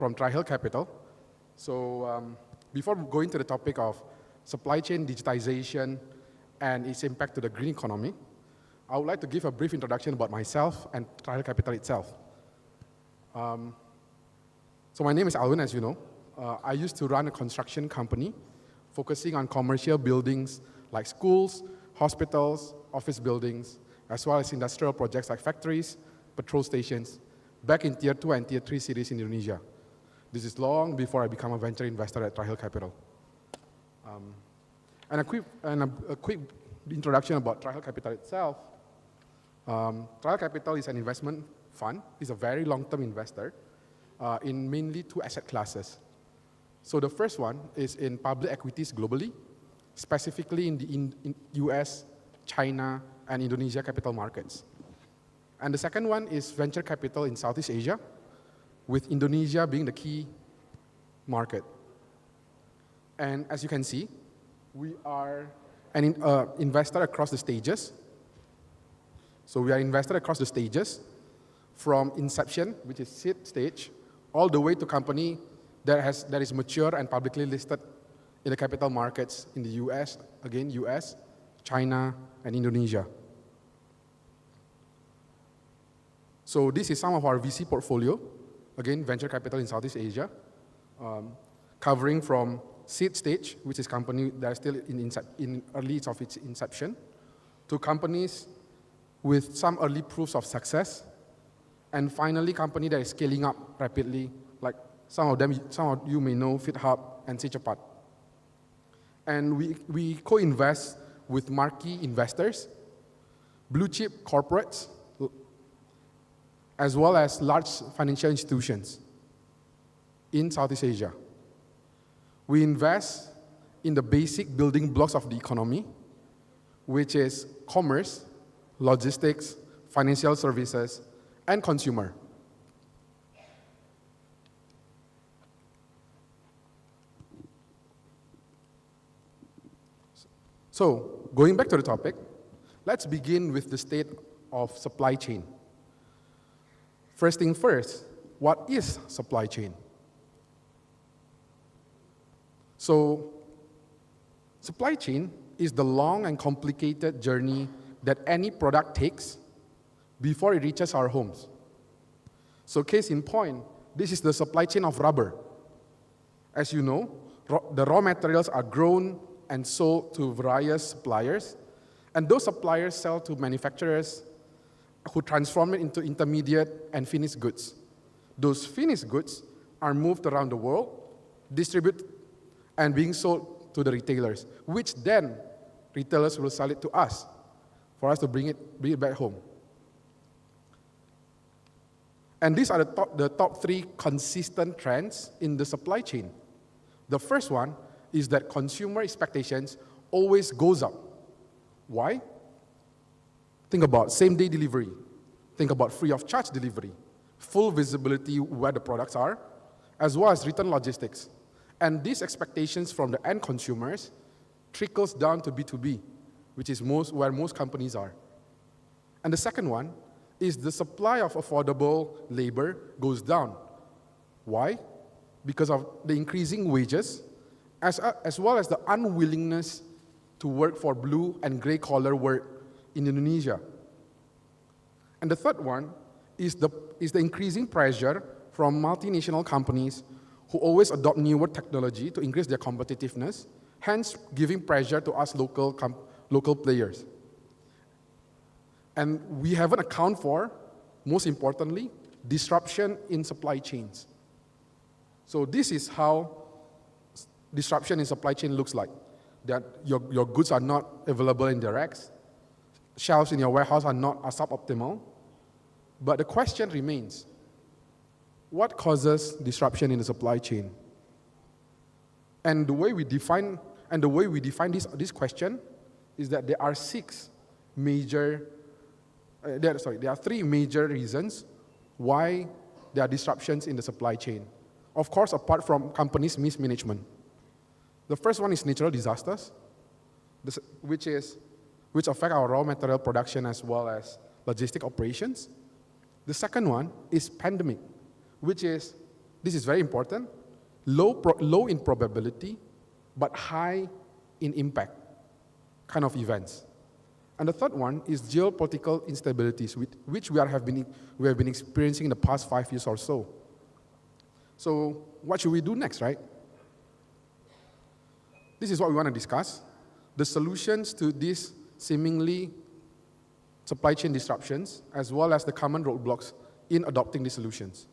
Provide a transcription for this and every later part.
from TriHill Capital. So before going to the topic of supply chain digitization and its impact to the green economy, I would like to give a brief introduction about myself and TriHill Capital itself. So my name is Alwyn, as you know. I used to run a construction company focusing on commercial buildings like schools, hospitals, office buildings, as well as industrial projects like factories, petrol stations, back in Tier 2 and Tier 3 cities in Indonesia. This is long before I became a venture investor at TriHill Capital. And a quick introduction about TriHill Capital itself. TriHill Capital is an investment fund. It's a very long-term investor in mainly two asset classes. So the first one is in public equities globally, specifically in the US, China, and Indonesia capital markets. And the second one is venture capital in Southeast Asia, with Indonesia being the key market. And as you can see, we are an investor across the stages. So we are invested across the stages from inception, which is seed stage, all the way to company that is mature and publicly listed in the capital markets in the US, again, US, China, and Indonesia. So this is some of our VC portfolio, again, venture capital in Southeast Asia, covering from seed stage, which is company that are still in early of its inception, to companies with some early proofs of success, and finally, company that is scaling up rapidly, like some of you may know FitHub and Cepat. And we co-invest with marquee investors, blue chip corporates, as well as large financial institutions in Southeast Asia. We invest in the basic building blocks of the economy, which is commerce, logistics, financial services, and consumer. So, going back to the topic, let's begin with the state of supply chain. First thing first, what is supply chain? So, supply chain is the long and complicated journey that any product takes before it reaches our homes. So, case in point, this is the supply chain of rubber. As you know, the raw materials are grown and sold to various suppliers, and those suppliers sell to manufacturers who transform it into intermediate and finished goods. Those finished goods are moved around the world, distributed, and being sold to the retailers, which then retailers will sell it to us for us to bring it back home. And these are the top three consistent trends in the supply chain. The first one is that consumer expectations always goes up. Why? Think about same-day delivery. Think about free-of-charge delivery, full visibility where the products are, as well as return logistics. And these expectations from the end consumers trickles down to B2B, which is where most companies are. And the second one is the supply of affordable labor goes down. Why? Because of the increasing wages, as well as the unwillingness to work for blue and gray collar work in Indonesia. And the third one is the increasing pressure from multinational companies who always adopt newer technology to increase their competitiveness, hence giving pressure to us local players. And we haven't accounted for, most importantly, disruption in supply chains. So this is how disruption in supply chain looks like. That your goods are not available in the racks, shelves in your warehouse are suboptimal. But the question remains, what causes disruption in the supply chain? And the way we define this question is that there are three major reasons why there are disruptions in the supply chain. Of course, apart from companies' mismanagement. The first one is natural disasters, which affect our raw material production as well as logistic operations. The second one is pandemic, which is this is very important, low in probability, but high in impact kind of events. And the third one is geopolitical instabilities, which we have been experiencing in the past 5 years or so. So what should we do next, right? This is what we want to discuss. The solutions to these seemingly supply chain disruptions, as well as the common roadblocks in adopting these solutions.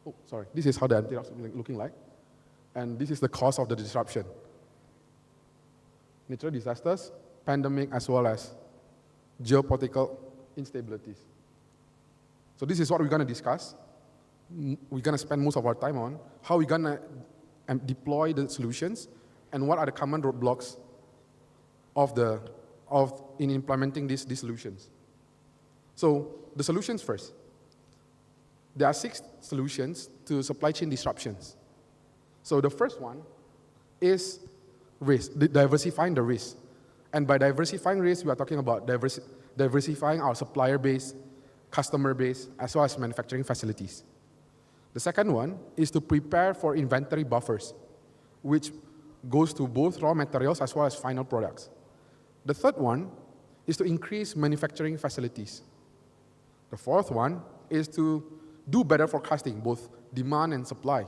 Oh, sorry. This is how the antidote is looking like. And this is the cause of the disruption. Natural disasters, pandemic, as well as geopolitical instabilities. So this is what we're going to discuss. We're going to spend most of our time on how we're going to deploy the solutions and what are the common roadblocks in implementing these solutions. So the solutions first. There are 6 solutions to supply chain disruptions. So the first one is risk, diversifying the risk. And by diversifying risk, we are talking about diversifying our supplier base, customer base, as well as manufacturing facilities. The second one is to prepare for inventory buffers, which goes to both raw materials as well as final products. The third one is to increase manufacturing facilities. The fourth one is to do better forecasting, both demand and supply.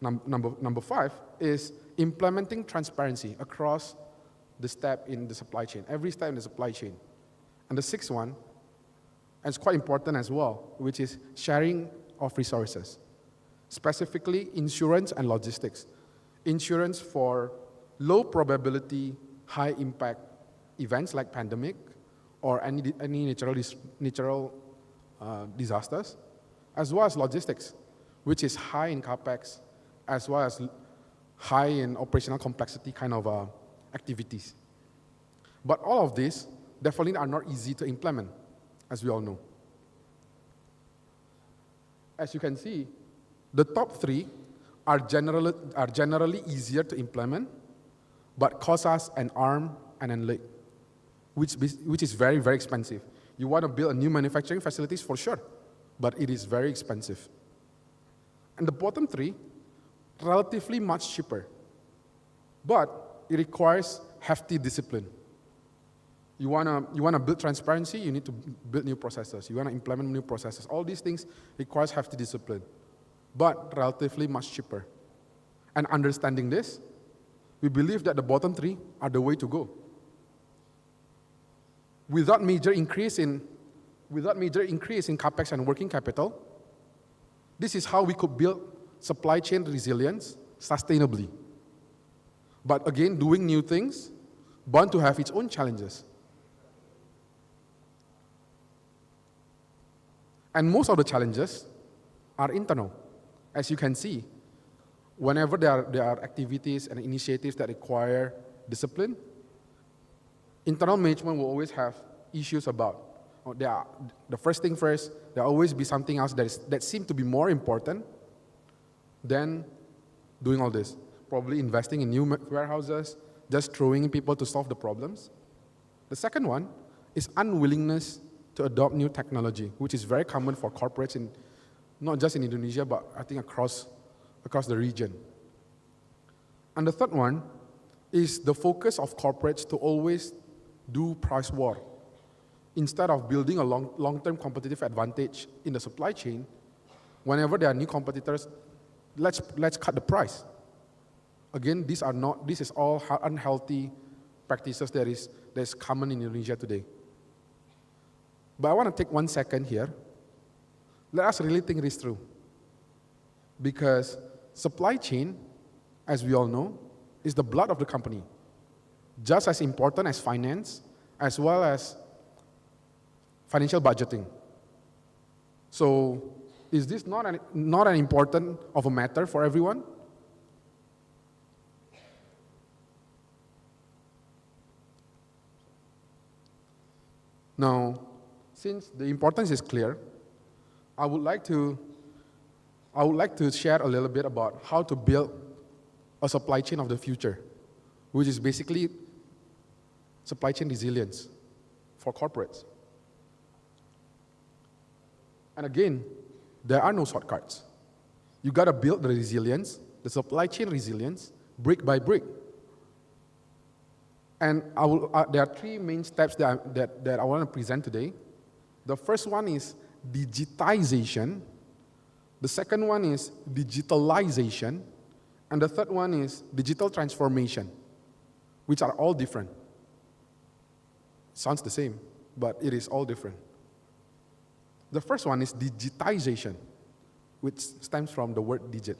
Number 5 is implementing transparency across the step in the supply chain, every step in the supply chain. And the 6th one, and it's quite important as well, which is sharing of resources, specifically insurance and logistics. Insurance for low probability, high impact events like pandemic or any natural disasters, as well as logistics, which is high in capex, as well as high in operational complexity kind of activities. But all of these definitely are not easy to implement, as we all know. As you can see, the top 3 are generally easier to implement, but cost us an arm and a leg, which is very, very expensive. You want to build a new manufacturing facilities for sure, but it is very expensive. And the bottom 3, relatively much cheaper, but it requires hefty discipline. You wanna build transparency, you need to build new processes. You want to implement new processes. All these things requires hefty discipline, but relatively much cheaper. And understanding this, we believe that the bottom 3 are the way to go. Without major increase in capex and working capital, this is how we could build supply chain resilience sustainably. But again, doing new things, bound to have its own challenges. And most of the challenges are internal. As you can see, whenever there are activities and initiatives that require discipline, internal management will always have issues about, the first thing first, there will always be something else that seems to be more important than doing all this. Probably investing in new warehouses, just throwing in people to solve the problems. The second one is unwillingness to adopt new technology, which is very common for corporates, not just in Indonesia, but I think across the region. And the third one is the focus of corporates to always do price war. Instead of building a long-term competitive advantage in the supply chain, whenever there are new competitors, let's cut the price. Again, this is all unhealthy practices that is common in Indonesia today. But I want to take 1 second here. Let us really think this through. Because supply chain, as we all know, is the blood of the company. Just as important as finance, as well as financial budgeting. So, is this not an important of a matter for everyone? Now, since the importance is clear, I would like to share a little bit about how to build a supply chain of the future, which is basically supply chain resilience for corporates. And again, There are no shortcuts. You got to build the resilience, the supply chain resilience, brick by brick. And there are three main steps that I want to present today. The first one is digitization. The second one is digitalization. And the third one is digital transformation, which are all different. Sounds the same, but it is all different. The first one is digitization, which stems from the word digit.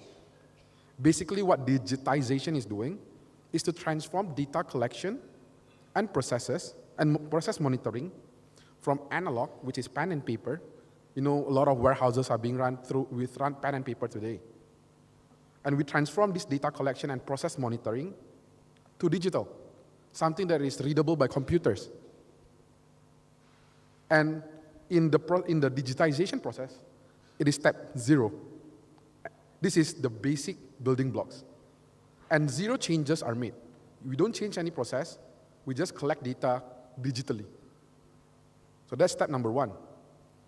Basically, what digitization is doing is to transform data collection and processes and process monitoring from analog, which is pen and paper. You know, a lot of warehouses are being run with pen and paper today. And we transform this data collection and process monitoring to digital, something that is readable by computers. And in the digitization process, it is step 0. This is the basic building blocks. And 0 changes are made. We don't change any process, we just collect data digitally. So that's step number 1.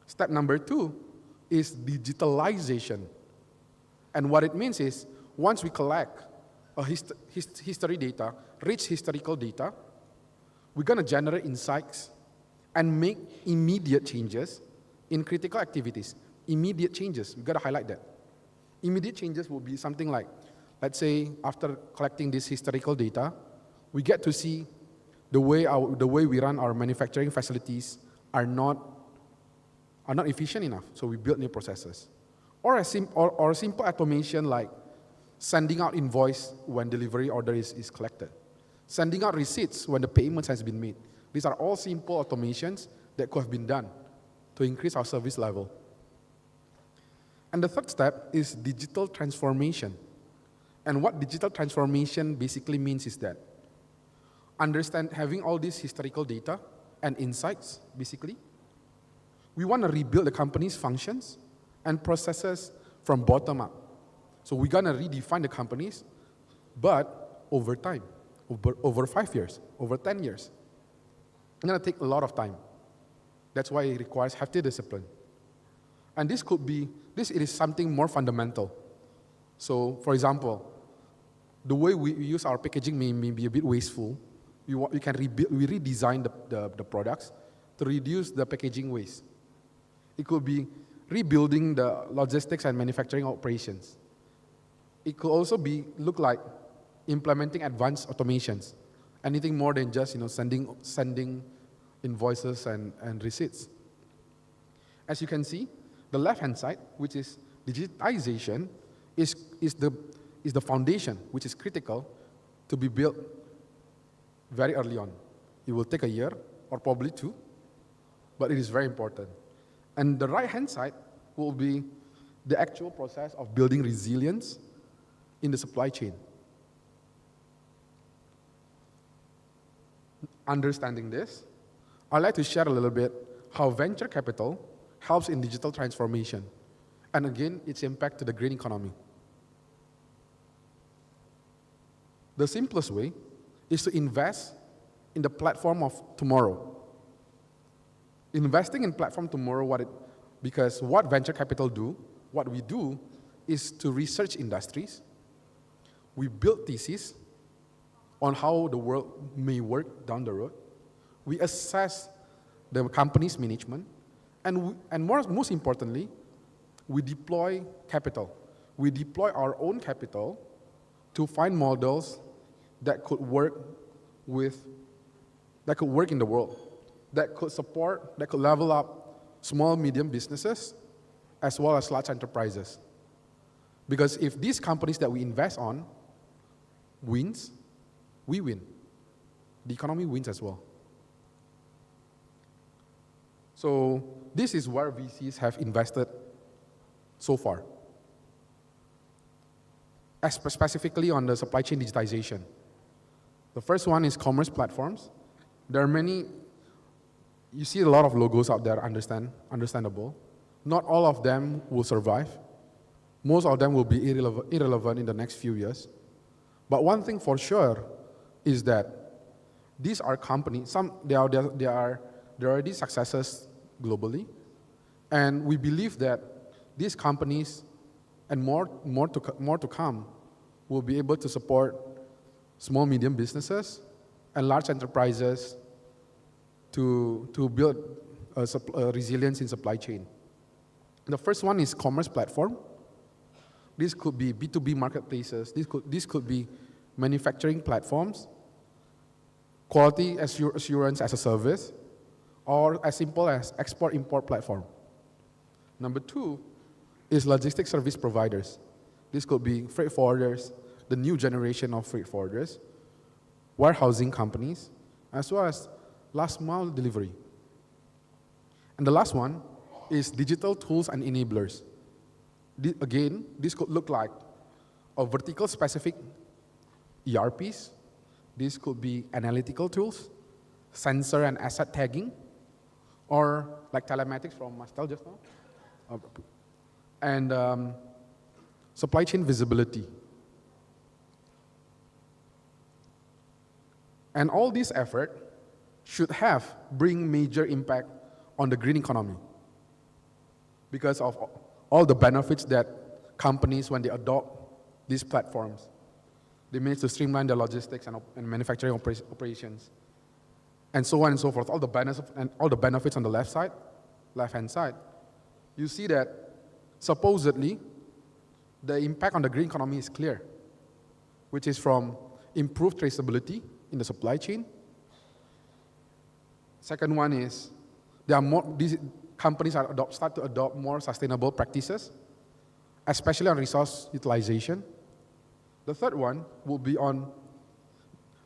Step number 2 is digitalization. And what it means is, once we collect history data, rich historical data, we're going to generate insights and make immediate changes in critical activities. Immediate changes, we've got to highlight that. Immediate changes will be something like, let's say, after collecting this historical data, we get to see the way we run our manufacturing facilities are not efficient enough, so we build new processes. Or a simple automation like sending out invoice when delivery order is collected, sending out receipts when the payment has been made. These are all simple automations that could have been done to increase our service level. And the third step is digital transformation. And what digital transformation basically means is that having all this historical data and insights, basically, we want to rebuild the company's functions and processes from bottom up. So we're going to redefine the companies, but over time, over 5 years, over 10 years. It's going to take a lot of time. That's why it requires hefty discipline. And it is something more fundamental. So, for example, the way we use our packaging may be a bit wasteful. We redesign the products to reduce the packaging waste. It could be rebuilding the logistics and manufacturing operations. It could also look like implementing advanced automations, anything more than just sending invoices and receipts. As you can see, the left-hand side, which is digitization, is the foundation, which is critical to be built very early on. It will take a year or probably 2, but it is very important. And the right-hand side will be the actual process of building resilience in the supply chain. Understanding this, I'd like to share a little bit how venture capital helps in digital transformation, and again, its impact to the green economy. The simplest way is to invest in the platform of tomorrow. Investing in platform tomorrow, because what venture capital do, what we do is to research industries. We build theses on how the world may work down the road. We assess the company's management, and most importantly, we deploy capital. We deploy our own capital to find models that could work in the world, that could level up small, medium businesses, as well as large enterprises. Because if these companies that we invest on wins, we win. The economy wins as well. So this is where VCs have invested so far, specifically on the supply chain digitization. The first one is commerce platforms. There are many, you see a lot of logos out there, understandable. Not all of them will survive. Most of them will be irrelevant in the next few years. But one thing for sure is that these are companies, there are already successes globally, and we believe that these companies and more to come will be able to support small, medium businesses and large enterprises to build a resilience in supply chain. The first one is commerce platform. This could be B2B marketplaces. This could be manufacturing platforms, quality assurance as a service, or as simple as export-import platform. Number two is logistics service providers. This could be freight forwarders, the new generation of freight forwarders, warehousing companies, as well as last mile delivery. And the last one is digital tools and enablers. Again, this could look like a vertical specific ERPs. This could be analytical tools, sensor and asset tagging, or like telematics from Mastel just now, and supply chain visibility. And all this effort should bring major impact on the green economy because of all the benefits that companies, when they adopt these platforms, they manage to streamline their logistics and manufacturing operations, and so on and so forth. All the benefits on the left-hand side. You see that supposedly the impact on the green economy is clear, which is from improved traceability in the supply chain. Second one is these companies start to adopt more sustainable practices, especially on resource utilization. The third one will be on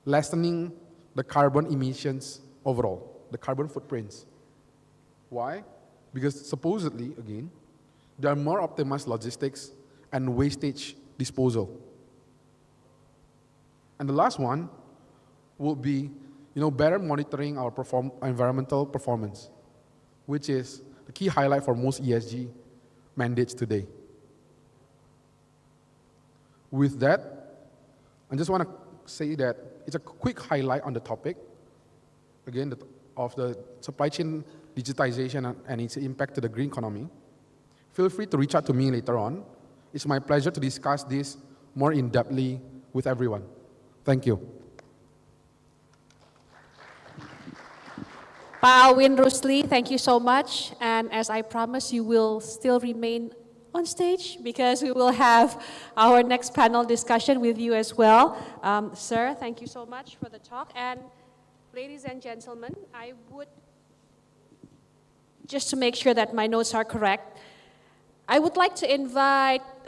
lessening the carbon emissions overall, the carbon footprints. Why? Because supposedly, again, there are more optimized logistics and wastage disposal. And the last one will be, better monitoring our environmental performance, which is the key highlight for most ESG mandates today. With that, I just want to say that it's a quick highlight on the topic, again, of the supply chain digitization and its impact to the green economy. Feel free to reach out to me later on. It's my pleasure to discuss this more in-depthly with everyone. Thank you. Pak Alwyn Rusli, thank you so much. And as I promised, you will still remain on stage because we will have our next panel discussion with you as well. Sir, thank you so much for the talk. And ladies and gentlemen, I would, just to make sure that my notes are correct, I would like to invite